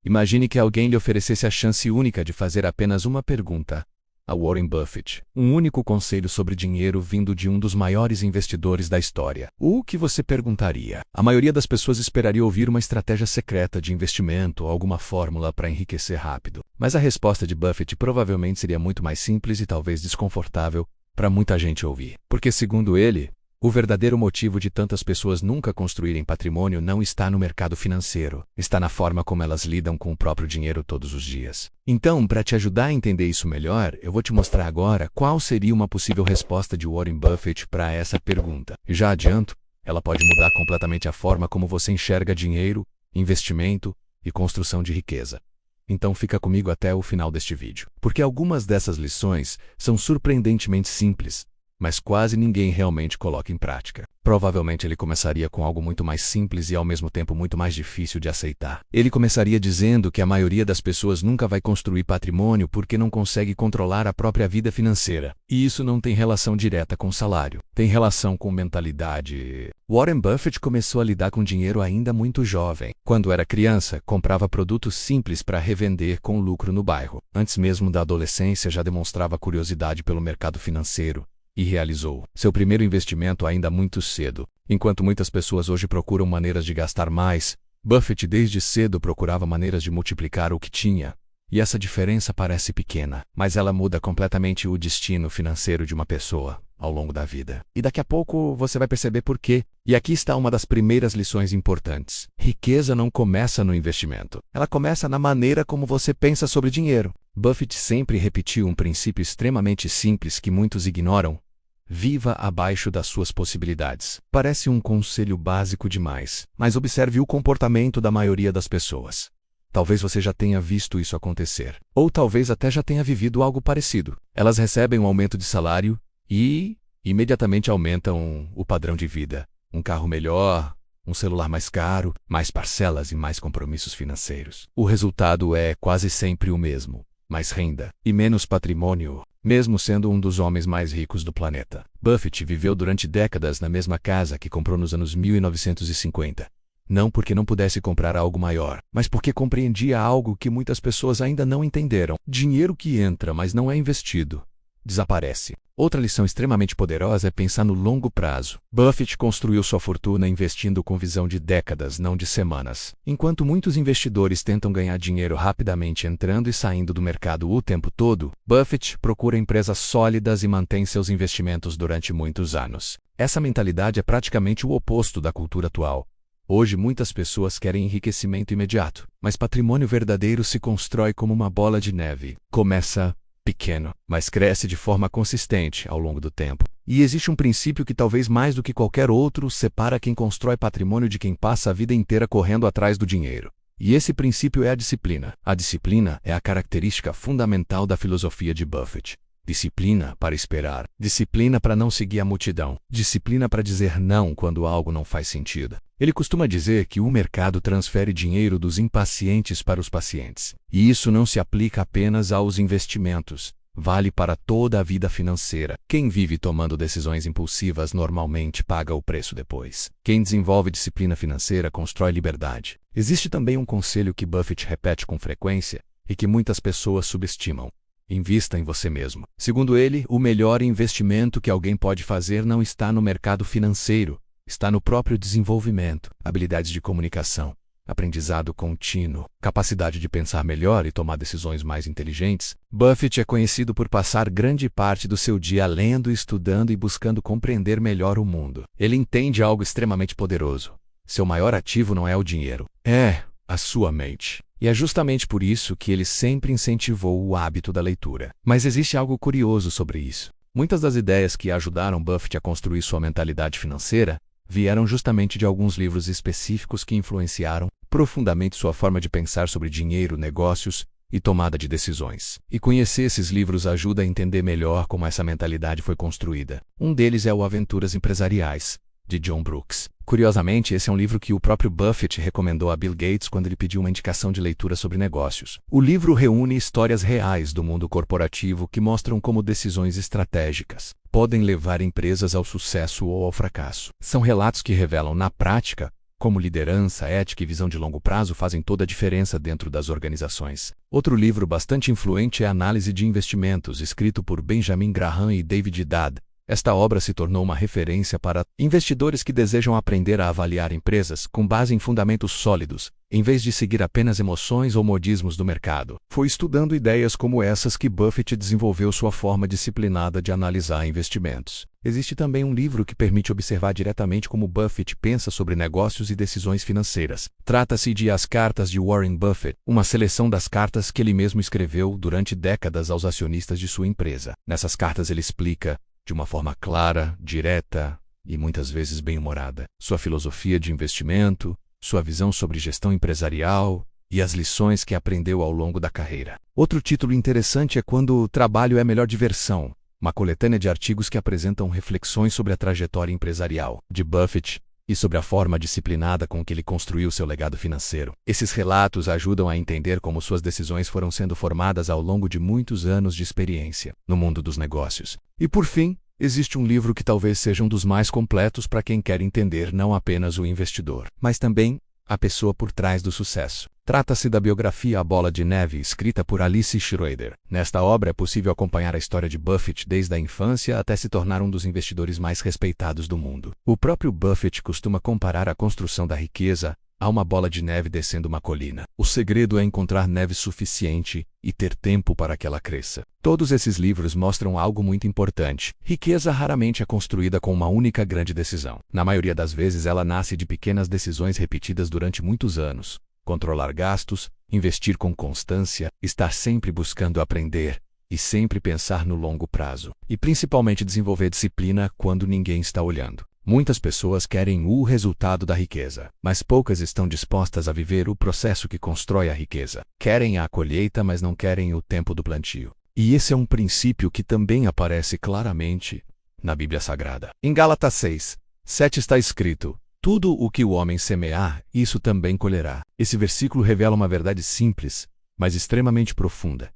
Imagine que alguém lhe oferecesse a chance única de fazer apenas uma pergunta a Warren Buffett. Um único conselho sobre dinheiro vindo de um dos maiores investidores da história. O que você perguntaria? A maioria das pessoas esperaria ouvir uma estratégia secreta de investimento ou alguma fórmula para enriquecer rápido. Mas a resposta de Buffett provavelmente seria muito mais simples e talvez desconfortável para muita gente ouvir. Porque, segundo ele, o verdadeiro motivo de tantas pessoas nunca construírem patrimônio não está no mercado financeiro, está na forma como elas lidam com o próprio dinheiro todos os dias. Então, para te ajudar a entender isso melhor, eu vou te mostrar agora qual seria uma possível resposta de Warren Buffett para essa pergunta. E já adianto, ela pode mudar completamente a forma como você enxerga dinheiro, investimento e construção de riqueza. Então fica comigo até o final deste vídeo, porque algumas dessas lições são surpreendentemente simples, mas quase ninguém realmente coloca em prática. Provavelmente ele começaria com algo muito mais simples e ao mesmo tempo muito mais difícil de aceitar. Ele começaria dizendo que a maioria das pessoas nunca vai construir patrimônio porque não consegue controlar a própria vida financeira. E isso não tem relação direta com salário. Tem relação com mentalidade. Warren Buffett começou a lidar com dinheiro ainda muito jovem. Quando era criança, comprava produtos simples para revender com lucro no bairro. Antes mesmo da adolescência, já demonstrava curiosidade pelo mercado financeiro e realizou seu primeiro investimento ainda muito cedo. Enquanto muitas pessoas hoje procuram maneiras de gastar mais, Buffett desde cedo procurava maneiras de multiplicar o que tinha. E essa diferença parece pequena, mas ela muda completamente o destino financeiro de uma pessoa ao longo da vida. E daqui a pouco você vai perceber por quê. E aqui está uma das primeiras lições importantes. Riqueza não começa no investimento. Ela começa na maneira como você pensa sobre dinheiro. Buffett sempre repetiu um princípio extremamente simples que muitos ignoram. Viva abaixo das suas possibilidades. Parece um conselho básico demais, mas observe o comportamento da maioria das pessoas. Talvez você já tenha visto isso acontecer, ou talvez até já tenha vivido algo parecido. Elas recebem um aumento de salário e imediatamente aumentam o padrão de vida. Um carro melhor, um celular mais caro, mais parcelas e mais compromissos financeiros. O resultado é quase sempre o mesmo: mais renda e menos patrimônio, mesmo sendo um dos homens mais ricos do planeta. Buffett viveu durante décadas na mesma casa que comprou nos anos 1950. Não porque não pudesse comprar algo maior, mas porque compreendia algo que muitas pessoas ainda não entenderam. Dinheiro que entra, mas não é investido, desaparece. Outra lição extremamente poderosa é pensar no longo prazo. Buffett construiu sua fortuna investindo com visão de décadas, não de semanas. Enquanto muitos investidores tentam ganhar dinheiro rapidamente entrando e saindo do mercado o tempo todo, Buffett procura empresas sólidas e mantém seus investimentos durante muitos anos. Essa mentalidade é praticamente o oposto da cultura atual. Hoje muitas pessoas querem enriquecimento imediato, mas patrimônio verdadeiro se constrói como uma bola de neve. Começa pequeno, mas cresce de forma consistente ao longo do tempo. E existe um princípio que talvez mais do que qualquer outro separa quem constrói patrimônio de quem passa a vida inteira correndo atrás do dinheiro. E esse princípio é a disciplina. A disciplina é a característica fundamental da filosofia de Buffett. Disciplina para esperar, disciplina para não seguir a multidão, disciplina para dizer não quando algo não faz sentido. Ele costuma dizer que o mercado transfere dinheiro dos impacientes para os pacientes. E isso não se aplica apenas aos investimentos, vale para toda a vida financeira. Quem vive tomando decisões impulsivas normalmente paga o preço depois. Quem desenvolve disciplina financeira constrói liberdade. Existe também um conselho que Buffett repete com frequência e que muitas pessoas subestimam. Invista em você mesmo. Segundo ele, o melhor investimento que alguém pode fazer não está no mercado financeiro, está no próprio desenvolvimento, habilidades de comunicação, aprendizado contínuo, capacidade de pensar melhor e tomar decisões mais inteligentes. Buffett é conhecido por passar grande parte do seu dia lendo, estudando e buscando compreender melhor o mundo. Ele entende algo extremamente poderoso. Seu maior ativo não é o dinheiro, é a sua mente. E é justamente por isso que ele sempre incentivou o hábito da leitura. Mas existe algo curioso sobre isso. Muitas das ideias que ajudaram Buffett a construir sua mentalidade financeira vieram justamente de alguns livros específicos que influenciaram profundamente sua forma de pensar sobre dinheiro, negócios e tomada de decisões. E conhecer esses livros ajuda a entender melhor como essa mentalidade foi construída. Um deles é o Aventuras Empresariais, de John Brooks. Curiosamente, esse é um livro que o próprio Buffett recomendou a Bill Gates quando ele pediu uma indicação de leitura sobre negócios. O livro reúne histórias reais do mundo corporativo que mostram como decisões estratégicas podem levar empresas ao sucesso ou ao fracasso. São relatos que revelam, na prática, como liderança, ética e visão de longo prazo fazem toda a diferença dentro das organizações. Outro livro bastante influente é Análise de Investimentos, escrito por Benjamin Graham e David Dadd. Esta obra se tornou uma referência para investidores que desejam aprender a avaliar empresas com base em fundamentos sólidos, em vez de seguir apenas emoções ou modismos do mercado. Foi estudando ideias como essas que Buffett desenvolveu sua forma disciplinada de analisar investimentos. Existe também um livro que permite observar diretamente como Buffett pensa sobre negócios e decisões financeiras. Trata-se de As Cartas de Warren Buffett, uma seleção das cartas que ele mesmo escreveu durante décadas aos acionistas de sua empresa. Nessas cartas ele explica, de uma forma clara, direta e muitas vezes bem-humorada, sua filosofia de investimento, sua visão sobre gestão empresarial e as lições que aprendeu ao longo da carreira. Outro título interessante é Quando o Trabalho é a Melhor Diversão, uma coletânea de artigos que apresentam reflexões sobre a trajetória empresarial de Buffett e sobre a forma disciplinada com que ele construiu seu legado financeiro. Esses relatos ajudam a entender como suas decisões foram sendo formadas ao longo de muitos anos de experiência no mundo dos negócios. E por fim, existe um livro que talvez seja um dos mais completos para quem quer entender não apenas o investidor, mas também a pessoa por trás do sucesso. Trata-se da biografia A Bola de Neve, escrita por Alice Schroeder. Nesta obra é possível acompanhar a história de Buffett desde a infância até se tornar um dos investidores mais respeitados do mundo. O próprio Buffett costuma comparar a construção da riqueza a uma bola de neve descendo uma colina. O segredo é encontrar neve suficiente e ter tempo para que ela cresça. Todos esses livros mostram algo muito importante. Riqueza raramente é construída com uma única grande decisão. Na maioria das vezes ela nasce de pequenas decisões repetidas durante muitos anos. Controlar gastos, investir com constância, estar sempre buscando aprender e sempre pensar no longo prazo. E principalmente desenvolver disciplina quando ninguém está olhando. Muitas pessoas querem o resultado da riqueza, mas poucas estão dispostas a viver o processo que constrói a riqueza. Querem a colheita, mas não querem o tempo do plantio. E esse é um princípio que também aparece claramente na Bíblia Sagrada. Em Gálatas 6:7 está escrito: tudo o que o homem semear, isso também colherá. Esse versículo revela uma verdade simples, mas extremamente profunda.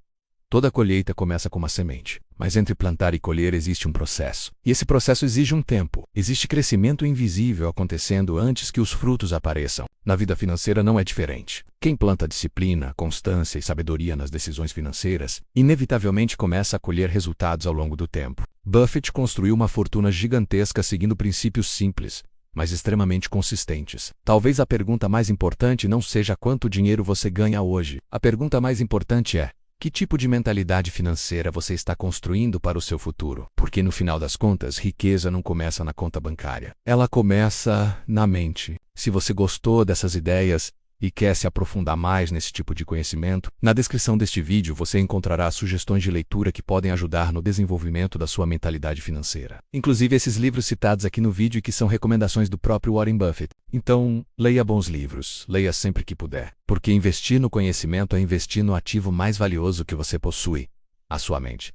Toda colheita começa com uma semente, mas entre plantar e colher existe um processo. E esse processo exige um tempo. Existe crescimento invisível acontecendo antes que os frutos apareçam. Na vida financeira não é diferente. Quem planta disciplina, constância e sabedoria nas decisões financeiras, inevitavelmente começa a colher resultados ao longo do tempo. Buffett construiu uma fortuna gigantesca seguindo princípios simples, mas extremamente consistentes. Talvez a pergunta mais importante não seja quanto dinheiro você ganha hoje. A pergunta mais importante é: que tipo de mentalidade financeira você está construindo para o seu futuro? Porque no final das contas, riqueza não começa na conta bancária. Ela começa na mente. Se você gostou dessas ideias e quer se aprofundar mais nesse tipo de conhecimento, na descrição deste vídeo você encontrará sugestões de leitura que podem ajudar no desenvolvimento da sua mentalidade financeira. Inclusive esses livros citados aqui no vídeo que são recomendações do próprio Warren Buffett. Então, leia bons livros, leia sempre que puder, porque investir no conhecimento é investir no ativo mais valioso que você possui, a sua mente.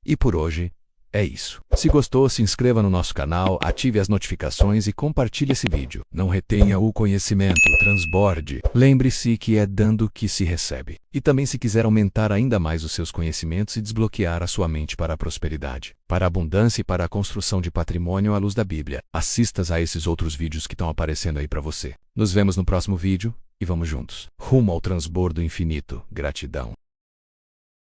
E por hoje, é isso. Se gostou, se inscreva no nosso canal, ative as notificações e compartilhe esse vídeo. Não retenha o conhecimento, transborde. Lembre-se que é dando que se recebe. E também se quiser aumentar ainda mais os seus conhecimentos e desbloquear a sua mente para a prosperidade, para a abundância e para a construção de patrimônio à luz da Bíblia, assista a esses outros vídeos que estão aparecendo aí para você. Nos vemos no próximo vídeo e vamos juntos. Rumo ao transbordo infinito. Gratidão.